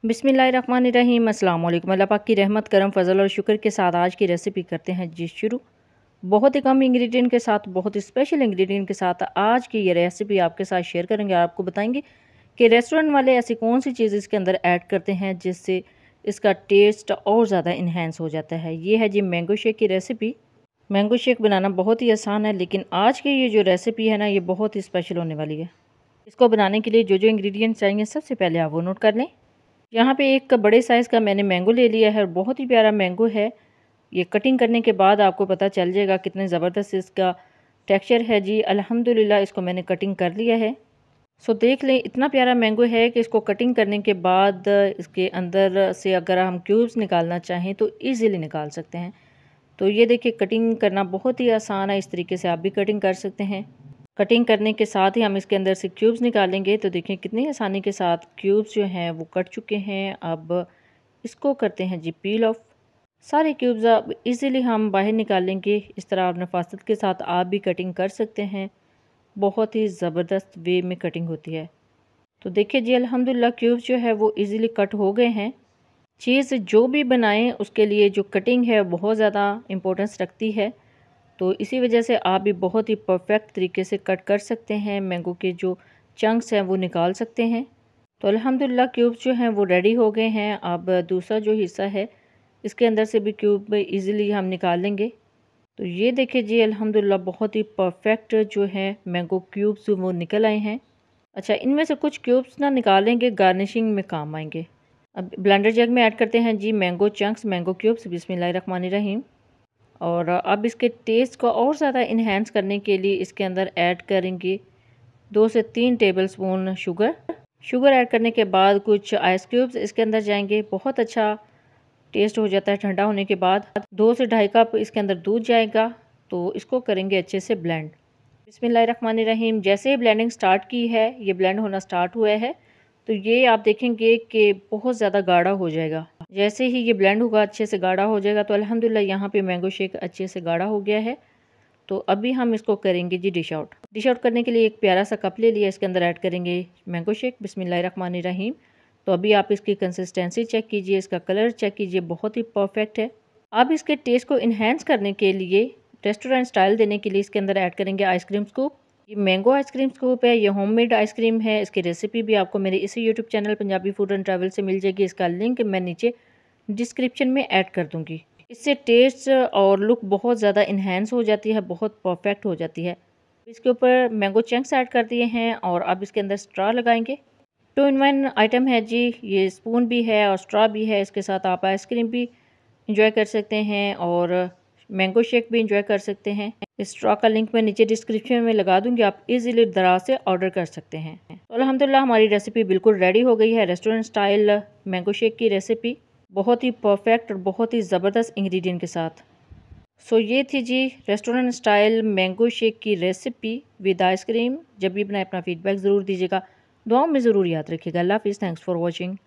बिस्मिल्लाहिर्रहमानिर्रहीम। अस्सलाम वालेकुम। अल्लाह पाक की रहमत करम फ़ज़ल और शुक्र के साथ आज की रेसिपी करते हैं जी शुरू। बहुत ही कम इंग्रेडिएंट के साथ, बहुत ही स्पेशल इंग्रेडिएंट के साथ आज की ये रेसिपी आपके साथ शेयर करेंगे। आपको बताएंगे कि रेस्टोरेंट वाले ऐसी कौन सी चीज़ इसके अंदर ऐड करते हैं जिससे इसका टेस्ट और ज़्यादा इन्हेंस हो जाता है। ये है जी मैंगो शेक की रेसिपी। मैंगो शेक बनाना बहुत ही आसान है, लेकिन आज की ये जो रेसिपी है ना, ये बहुत ही स्पेशल होने वाली है। इसको बनाने के लिए जो जो इंग्रेडिएंट्स चाहिए सबसे पहले आप वो नोट कर लें। यहाँ पे एक बड़े साइज़ का मैंने मैंगो ले लिया है और बहुत ही प्यारा मैंगो है। ये कटिंग करने के बाद आपको पता चल जाएगा कितने ज़बरदस्त इसका टेक्सचर है जी। अल्हम्दुलिल्लाह इसको मैंने कटिंग कर लिया है। सो देख लें, इतना प्यारा मैंगो है कि इसको कटिंग करने के बाद इसके अंदर से अगर हम क्यूब्स निकालना चाहें तो ईज़िली निकाल सकते हैं। तो ये देखिए, कटिंग करना बहुत ही आसान है। इस तरीके से आप भी कटिंग कर सकते हैं। कटिंग करने के साथ ही हम इसके अंदर से क्यूब्स निकालेंगे। तो देखें कितनी आसानी के साथ क्यूब्स जो हैं वो कट चुके हैं। अब इसको करते हैं जी पील ऑफ। सारे क्यूब्स अब इजीली हम बाहर निकालेंगे। इस तरह आप नफासत के साथ आप भी कटिंग कर सकते हैं। बहुत ही ज़बरदस्त वे में कटिंग होती है। तो देखिए जी, अल्हम्दुलिल्लाह क्यूब्स जो है वो इजीली कट हो गए हैं। चीज़ जो भी बनाएं उसके लिए जो कटिंग है बहुत ज़्यादा इम्पोर्टेंस रखती है। तो इसी वजह से आप भी बहुत ही परफेक्ट तरीके से कट कर सकते हैं। मैंगो के जो चंक्स हैं वो निकाल सकते हैं। तो अल्हम्दुलिल्लाह क्यूब्स जो हैं वो रेडी हो गए हैं। अब दूसरा जो हिस्सा है इसके अंदर से भी क्यूब इजीली हम निकाल लेंगे। तो ये देखिए जी, अल्हम्दुलिल्लाह बहुत ही परफेक्ट जो है मैंगो क्यूब्स वो निकल आए हैं। अच्छा, इनमें से कुछ क्यूब्स ना निकालेंगे, गार्निशिंग में काम आएंगे। अब ब्लेंडर जग में ऐड करते हैं G mango chunks, mango cubes. बिस्मिल्लाहिर्रहमानिर्रहीम। और अब इसके टेस्ट को और ज़्यादा इन्हेंस करने के लिए इसके अंदर ऐड करेंगे 2 से 3 टेबलस्पून शुगर ऐड करने के बाद कुछ आइस क्यूब्स इसके अंदर जाएंगे। बहुत अच्छा टेस्ट हो जाता है ठंडा होने के बाद। 2 से ढाई कप इसके अंदर दूध जाएगा। तो इसको करेंगे अच्छे से ब्लेंड। बिस्मिल्लाहिर्रहमानिर्रहीम। जैसे ही ब्लेंडिंग स्टार्ट की है, ये ब्लेंड होना स्टार्ट हुआ है, तो ये आप देखेंगे कि बहुत ज़्यादा गाढ़ा हो जाएगा। जैसे ही ये ब्लेंड होगा, अच्छे से गाढ़ा हो जाएगा। तो अल्हम्दुलिल्लाह यहाँ पे मैंगो शेक अच्छे से गाढ़ा हो गया है। तो अभी हम इसको करेंगे जी डिश आउट। डिश आउट करने के लिए एक प्यारा सा कप ले लिया, इसके अंदर ऐड करेंगे मैंगो शेक। बिस्मिल्लाहिर्रहमानिर्रहीम। तो अभी आप इसकी कंसिस्टेंसी चेक कीजिए, इसका कलर चेक कीजिए, बहुत ही परफेक्ट है। अब इसके टेस्ट को इन्हेंस करने के लिए, रेस्टोरेंट स्टाइल देने के लिए इसके अंदर ऐड करेंगे आइसक्रीम स्कूप। ये मैंगो आइसक्रीम स्कूप है, ये होममेड आइसक्रीम है। इसकी रेसिपी भी आपको मेरे इसी YouTube channel Punjabi food and travel से मिल जाएगी। इसका लिंक मैं नीचे डिस्क्रिप्शन में ऐड कर दूँगी। इससे टेस्ट और लुक बहुत ज़्यादा इन्हेंस हो जाती है, बहुत परफेक्ट हो जाती है। इसके ऊपर मैंगो चंक्स ऐड कर दिए हैं और अब इसके अंदर स्ट्रॉ लगाएंगे। 2 इन 1 आइटम है जी। ये स्पून भी है और स्ट्रॉ भी है। इसके साथ आप आइसक्रीम भी इंजॉय कर सकते हैं और मैंगो शेक भी इंजॉय कर सकते हैं। इस स्ट्रॉ का लिंक मैं नीचे डिस्क्रिप्शन में लगा दूंगी, आप इजीली दराज से ऑर्डर कर सकते हैं। तो अल्हम्दुलिल्लाह हमारी रेसिपी बिल्कुल रेडी हो गई है। रेस्टोरेंट स्टाइल मैंगो शेक की रेसिपी बहुत ही परफेक्ट और बहुत ही ज़बरदस्त इंग्रेडिएंट के साथ। सो ये थी जी रेस्टोरेंट स्टाइल मैंगो शेक की रेसिपी विद आइसक्रीम। जब भी बनाए अपना फीडबैक ज़रूर दीजिएगा, दुआओं में ज़रूर याद रखिएगा। अल्लाह हाफ़िज़। Thanks for watching.